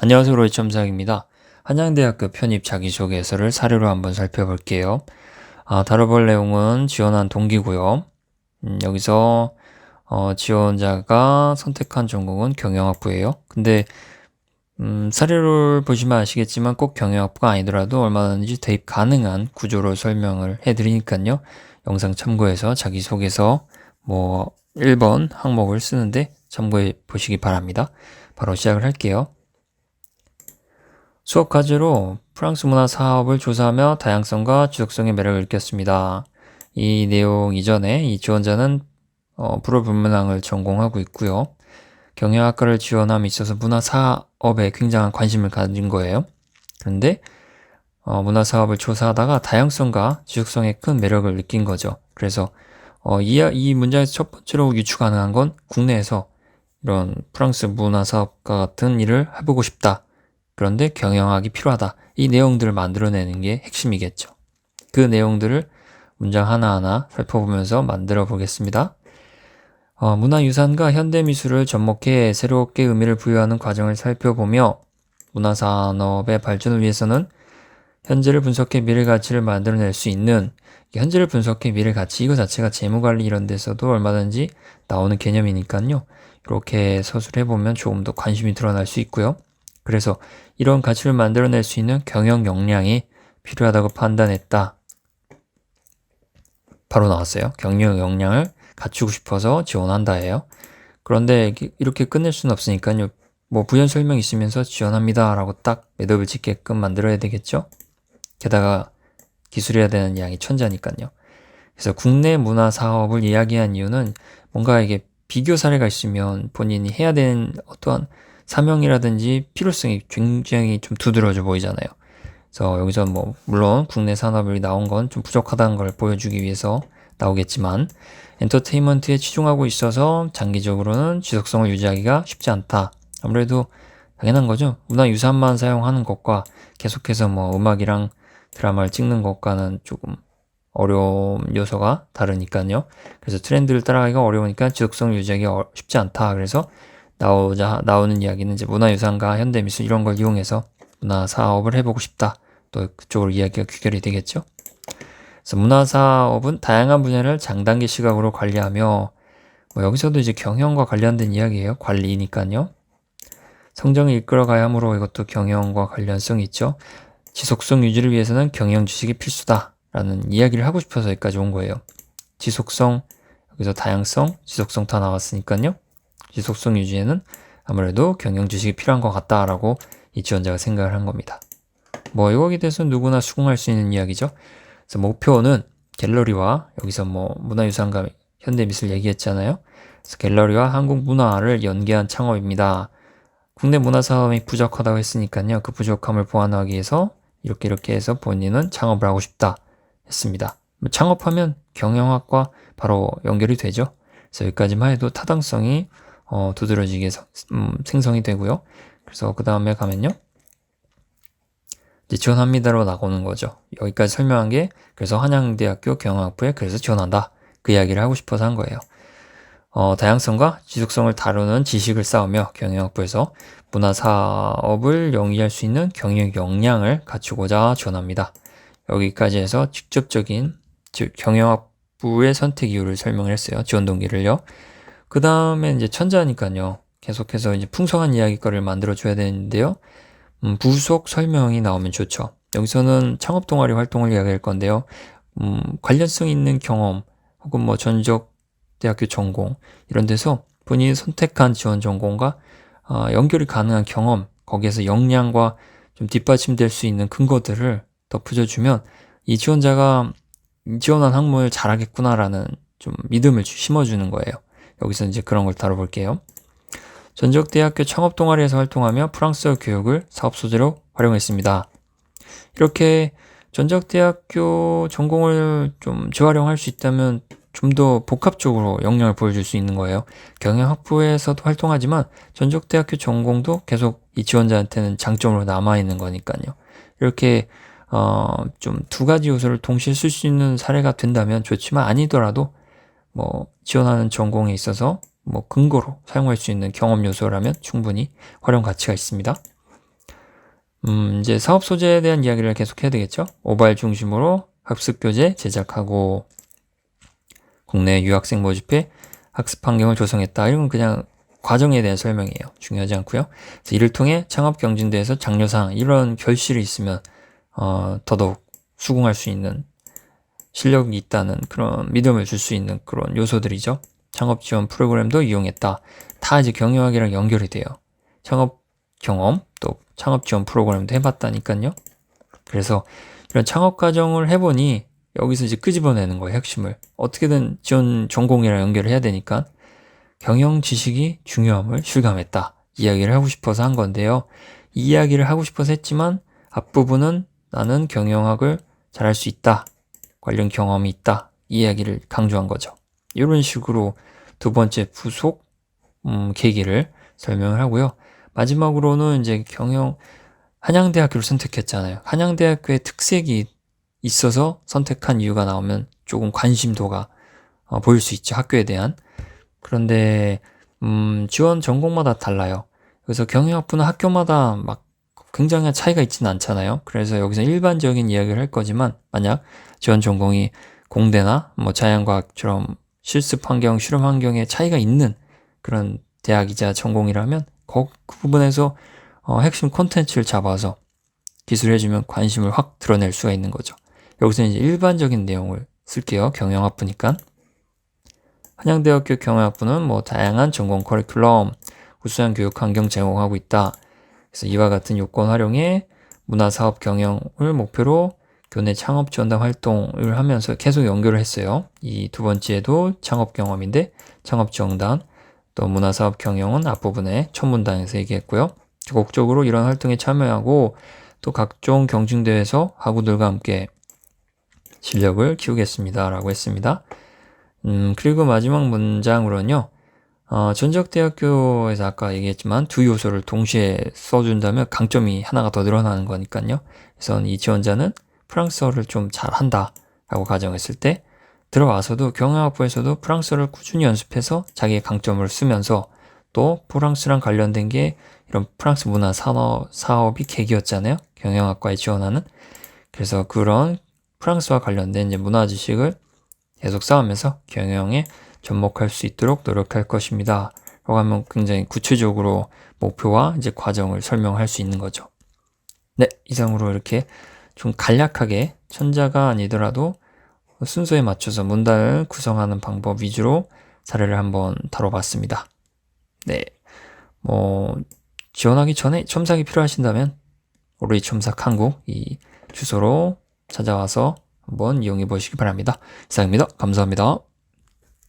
안녕하세요. 로이첨삭입니다. 한양대학교 편입 자기소개서를 사례로 한번 살펴볼게요. 다뤄볼 내용은 지원한 동기고요. 여기서 지원자가 선택한 전공은 경영학부예요. 근데 사례를 보시면 아시겠지만 꼭 경영학부가 아니더라도 얼마든지 대입 가능한 구조로 설명을 해드리니까요. 영상 참고해서 자기소개서 1번 항목을 쓰는데 참고해 보시기 바랍니다. 바로 시작을 할게요. 수업 과제로 프랑스 문화 사업을 조사하며 다양성과 지속성의 매력을 느꼈습니다. 이 내용 이전에 이 지원자는 불어불문항을 전공하고 있고요. 경영학과를 지원함에 있어서 문화 사업에 굉장한 관심을 가진 거예요. 그런데 문화 사업을 조사하다가 다양성과 지속성에 큰 매력을 느낀 거죠. 그래서 이 문장에서 첫 번째로 유추 가능한 건 국내에서 이런 프랑스 문화 사업과 같은 일을 해보고 싶다. 그런데 경영학이 필요하다. 이 내용들을 만들어내는 게 핵심이겠죠. 그 내용들을 문장 하나하나 살펴보면서 만들어 보겠습니다. 문화유산과 현대미술을 접목해 새롭게 의미를 부여하는 과정을 살펴보며 문화산업의 발전을 위해서는 현재를 분석해 미래 가치를 만들어낼 수 있는 현재를 분석해 미래 가치 이거 자체가 재무관리 이런 데서도 얼마든지 나오는 개념이니까요. 이렇게 서술해보면 조금 더 관심이 드러날 수 있고요. 그래서 이런 가치를 만들어낼 수 있는 경영 역량이 필요하다고 판단했다. 바로 나왔어요. 경영 역량을 갖추고 싶어서 지원한다예요. 그런데 이렇게 끝낼 수는 없으니까요. 부연 설명 있으면서 지원합니다 라고 딱 매듭을 짓게끔 만들어야 되겠죠. 게다가 기술해야 되는 양이 천자니까요. 그래서 국내 문화 사업을 이야기한 이유는 뭔가 이게 비교 사례가 있으면 본인이 해야 되는 어떠한 사명이라든지 필요성이 굉장히 좀 두드러져 보이잖아요. 그래서 여기서 물론 국내 산업이 나온 건 좀 부족하다는 걸 보여주기 위해서 나오겠지만 엔터테인먼트에 치중하고 있어서 장기적으로는 지속성을 유지하기가 쉽지 않다. 아무래도 당연한 거죠. 문화유산만 사용하는 것과 계속해서 음악이랑 드라마를 찍는 것과는 조금 어려운 요소가 다르니까요. 그래서 트렌드를 따라가기가 어려우니까 지속성을 유지하기가 쉽지 않다. 그래서 나오는 이야기는 이제 문화유산과 현대미술 이런 걸 이용해서 문화 사업을 해보고 싶다. 또 그쪽으로 이야기가 귀결이 되겠죠. 그래서 문화 사업은 다양한 분야를 장단기 시각으로 관리하며 여기서도 이제 경영과 관련된 이야기예요. 관리니까요. 성장을 이끌어가야 하므로 이것도 경영과 관련성이 있죠. 지속성 유지를 위해서는 경영 지식이 필수다라는 이야기를 하고 싶어서 여기까지 온 거예요. 지속성, 여기서 다양성, 지속성 다 나왔으니까요. 지속성 유지에는 아무래도 경영 지식이 필요한 것 같다라고 이 지원자가 생각을 한 겁니다. 여기에 대해서 누구나 수긍할 수 있는 이야기죠. 그래서 목표는 갤러리와 여기서 문화유산과 현대미술 얘기했잖아요. 그래서 갤러리와 한국 문화를 연계한 창업입니다. 국내 문화 사업이 부족하다고 했으니까요. 그 부족함을 보완하기 위해서 이렇게 해서 본인은 창업을 하고 싶다 했습니다. 창업하면 경영학과 바로 연결이 되죠. 그래서 여기까지만 해도 타당성이 두드러지게 생성이 되고요. 그래서 그 다음에 가면요. 이제 지원합니다로 나오는 거죠. 여기까지 설명한 게 그래서 한양대학교 경영학부에 그래서 지원한다. 그 이야기를 하고 싶어서 한 거예요. 다양성과 지속성을 다루는 지식을 쌓으며 경영학부에서 문화 사업을 영위할 수 있는 경영 역량을 갖추고자 지원합니다. 여기까지 해서 직접적인 즉 경영학부의 선택 이유를 설명을 했어요. 지원 동기를요. 그 다음에 이제 천자니까요. 계속해서 이제 풍성한 이야기거리를 만들어줘야 되는데요. 부속 설명이 나오면 좋죠. 여기서는 창업 동아리 활동을 이야기할 건데요. 관련성 있는 경험 혹은 전적 대학교 전공 이런 데서 본인이 선택한 지원 전공과 연결이 가능한 경험 거기에서 역량과 좀 뒷받침될 수 있는 근거들을 덧붙여주면 이 지원자가 지원한 학문을 잘하겠구나라는 좀 믿음을 심어주는 거예요. 여기서 이제 그런 걸 다뤄볼게요. 전적대학교 창업동아리에서 활동하며 프랑스어 교육을 사업 소재로 활용했습니다. 이렇게 전적대학교 전공을 좀 재활용할 수 있다면 좀 더 복합적으로 역량을 보여줄 수 있는 거예요. 경영학부에서도 활동하지만 전적대학교 전공도 계속 이 지원자한테는 장점으로 남아있는 거니까요. 이렇게 좀 두 가지 요소를 동시에 쓸 수 있는 사례가 된다면 좋지만 아니더라도 지원하는 전공에 있어서 근거로 사용할 수 있는 경험 요소라면 충분히 활용 가치가 있습니다. 이제 사업 소재에 대한 이야기를 계속 해야 되겠죠? 모바일 중심으로 학습 교재 제작하고 국내 유학생 모집해 학습 환경을 조성했다. 이건 그냥 과정에 대한 설명이에요. 중요하지 않고요. 그래서 이를 통해 창업 경진대에서 장려상 이런 결실이 있으면 더더욱 수긍할 수 있는 실력이 있다는 그런 믿음을 줄 수 있는 그런 요소들이죠. 창업 지원 프로그램도 이용했다. 다 이제 경영학이랑 연결이 돼요. 창업 경험 또 창업 지원 프로그램도 해봤다니까요. 그래서 이런 창업 과정을 해보니 여기서 이제 끄집어내는 거예요. 핵심을. 어떻게든 지원 전공이랑 연결을 해야 되니까 경영 지식이 중요함을 실감했다. 이야기를 하고 싶어서 한 건데요. 이 이야기를 하고 싶어서 했지만 앞부분은 나는 경영학을 잘할 수 있다. 관련 경험이 있다. 이 이야기를 강조한 거죠. 이런 식으로 두 번째 부속 계기를 설명을 하고요. 마지막으로는 이제 한양대학교를 선택했잖아요. 한양대학교의 특색이 있어서 선택한 이유가 나오면 조금 관심도가 보일 수 있죠. 학교에 대한. 그런데 지원 전공마다 달라요. 그래서 경영학부는 학교마다 막 굉장히 차이가 있지는 않잖아요. 그래서 여기서 일반적인 이야기를 할 거지만 만약 지원 전공이 공대나 뭐 자연과학처럼 실습 환경, 실험 환경에 차이가 있는 그런 대학이자 전공이라면 그 부분에서 핵심 콘텐츠를 잡아서 기술해주면 관심을 확 드러낼 수가 있는 거죠. 여기서 이제 일반적인 내용을 쓸게요. 경영학부니까. 한양대학교 경영학부는 뭐 다양한 전공 커리큘럼, 우수한 교육 환경 제공하고 있다. 그래서 이와 같은 요건 활용해 문화사업 경영을 목표로 교내 창업 지원단 활동을 하면서 계속 연결을 했어요. 이 두 번째도 창업 경험인데 창업 지원단 또 문화사업 경영은 앞부분에 첫 문단에서 얘기했고요. 적극적으로 이런 활동에 참여하고 또 각종 경진대회에서 학우들과 함께 실력을 키우겠습니다. 라고 했습니다. 그리고 마지막 문장으로는요. 전적대학교에서 아까 얘기했지만 두 요소를 동시에 써준다면 강점이 하나가 더 늘어나는 거니까요. 그래서 이 지원자는 프랑스어를 좀 잘한다 라고 가정했을 때 들어와서도 경영학부에서도 프랑스어를 꾸준히 연습해서 자기의 강점을 쓰면서 또 프랑스랑 관련된 게 이런 프랑스 문화 사업이 계기였잖아요. 경영학과에 지원하는. 그래서 그런 프랑스와 관련된 이제 문화 지식을 계속 쌓으면서 경영에 접목할 수 있도록 노력할 것입니다. 라고 하면 굉장히 구체적으로 목표와 이제 과정을 설명할 수 있는 거죠. 네, 이상으로 이렇게 좀 간략하게 천자가 아니더라도 순서에 맞춰서 문단을 구성하는 방법 위주로 사례를 한번 다뤄봤습니다. 네, 지원하기 전에 첨삭이 필요하신다면 오르이 첨삭 한국 이 주소로 찾아와서 한번 이용해 보시기 바랍니다. 이상입니다. 감사합니다.